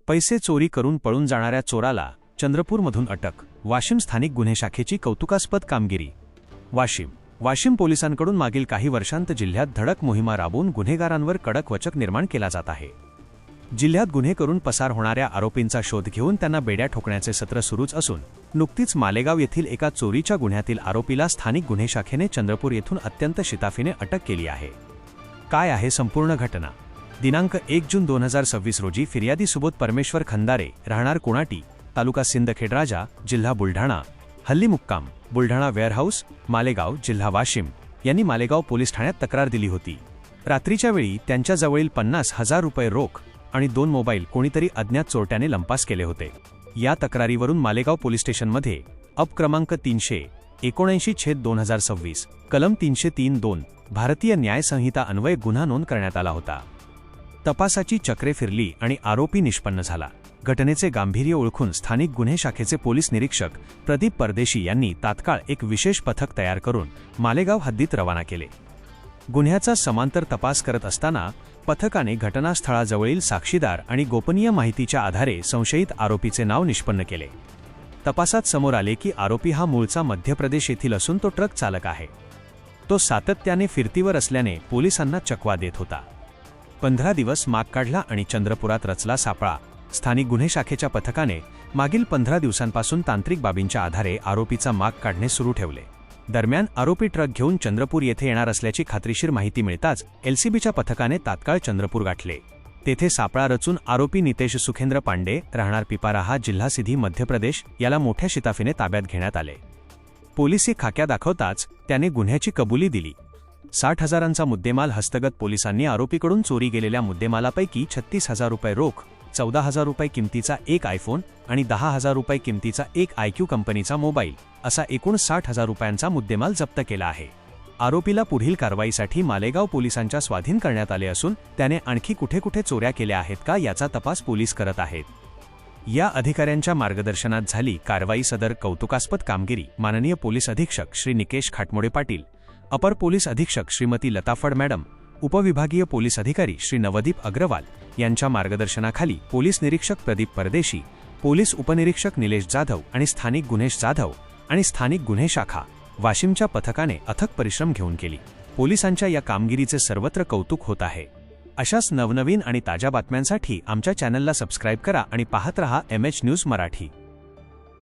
पैसे चोरी करून पळून जाणाऱ्या चोराला चंद्रपूरमधून अटक. वाशिम स्थानिक गुन्हे शाखेची कौतुकास्पद कामगिरी. वाशिम पोलिसांकडून मागील काही वर्षांत जिल्ह्यात धडक मोहिमा राबवून गुन्हेगारांवर कडक वचक निर्माण केला जात आहे. जिल्ह्यात गुन्हे करून पसार होणाऱ्या आरोपींचा शोध घेऊन त्यांना बेड्या ठोकण्याचे सत्र सुरूच असून नुकतीच मालेगाव येथील एका चोरीच्या गुन्ह्यातील आरोपीला स्थानिक गुन्हे शाखेने चंद्रपूर येथून अत्यंत शिताफीने अटक केली आहे. काय आहे संपूर्ण घटना? दिनांक 1 जून 2026 रोजी फिर्यादी सुबोध परमेश्वर खंदारे, राहणार कोणाटी, तालुका सिंदखेडराजा, जिल्हा बुलढाणा, हल्ली मुक्काम बुलढाणा वेअरहाऊस, मालेगाव, जिल्हा वाशिम यांनी मालेगाव पोलीस ठाण्यात तक्रार दिली होती. रात्रीच्या वेळी त्यांच्याजवळील 50,000 रुपये रोख आणि 2 मोबाईल कोणीतरी अज्ञात चोरट्याने लंपास केले होते. या तक्रारीवरून मालेगाव पोलीस स्टेशनमध्ये अप क्रमांक 379/2026 कलम 303(2) भारतीय न्याय संहिता अन्वये गुन्हा नोंद करण्यात आला होता. तपासाची चक्रे फिरली आणि आरोपी निष्पन्न झाला. घटनेचे गांभीर्य ओळखून स्थानिक गुन्हे शाखेचे पोलीस निरीक्षक प्रदीप परदेशी यांनी तात्काळ एक विशेष पथक तयार करून मालेगाव हद्दीत रवाना केले. गुन्ह्याचा समांतर तपास करत असताना पथकाने घटनास्थळाजवळील साक्षीदार आणि गोपनीय माहितीच्या आधारे संशयित आरोपीचे नाव निष्पन्न केले. तपासात समोर आले की आरोपी हा मूळचा मध्य प्रदेश येथील असून तो ट्रक चालक आहे. तो सातत्याने फिरतीवर असल्याने पोलिसांना चकवा देत होता. 15 दिवस माग काढला आणि चंद्रपुरात रचला सापळा. स्थानिक गुन्हे शाखेच्या पथकाने मागील 15 दिवसांपासून तांत्रिक बाबींच्या आधारे आरोपीचा माग काढणे सुरू ठेवले. दरम्यान आरोपी ट्रक घेऊन चंद्रपूर येथे येणार असल्याची खात्रीशीर माहिती मिळताच एलसीबीच्या पथकाने तात्काळ चंद्रपूर गाठले. तेथे सापळा रचून आरोपी नितेश सुखेंद्र पांडे, राहणार पिपाराहा, जिल्हा सिधी, मध्य प्रदेश याला मोठ्या शिताफीने ताब्यात घेण्यात आले. पोलिसी खाक्या दाखवताच त्याने गुन्ह्याची कबुली दिली. 60,000चा मुद्देमाल हस्तगत. पोलिसांनी आरोपीकडून चोरी गेलेल्या मुद्देमालापैकी 36,000 रुपये रोख, 14,000 रुपये किमतीचा एक आयफोन आणि 10,000 रुपये किमतीचा एक IQ कंपनीचा मोबाईल असा एकूण 60,000 रुपयांचा मुद्देमाल जप्त केला आहे. आरोपीला पुढील कारवाईसाठी मालेगाव पोलिसांच्या स्वाधीन करण्यात आले असून त्याने आणखी कुठे कुठे चोऱ्या केल्या आहेत का याचा तपास पोलीस करत आहेत. या अधिकाऱ्यांच्या मार्गदर्शनात झाली कारवाई. सदर कौतुकास्पद कामगिरी माननीय पोलीस अधीक्षक श्री निकेश खाटमोडे पाटील, अपर पोलीस अधीक्षक श्रीमती लताफड मॅडम, उपविभागीय पोलीस अधिकारी श्री नवदीप अग्रवाल यांच्या मार्गदर्शनाखाली पोलीस निरीक्षक प्रदीप परदेशी, पोलीस उपनिरीक्षक निलेश जाधव आणि स्थानिक गुन्हेश जाधव आणि स्थानिक गुन्हे शाखा वाशिमच्या पथकाने अथक परिश्रम घेऊन केली. पोलिसांच्या या कामगिरीचे सर्वत्र कौतुक होत आहे. अशाच नवनवीन आणि ताज्या बातम्यांसाठी आमच्या चॅनलला सबस्क्राईब करा आणि पाहत रहा MH न्यूज मराठी.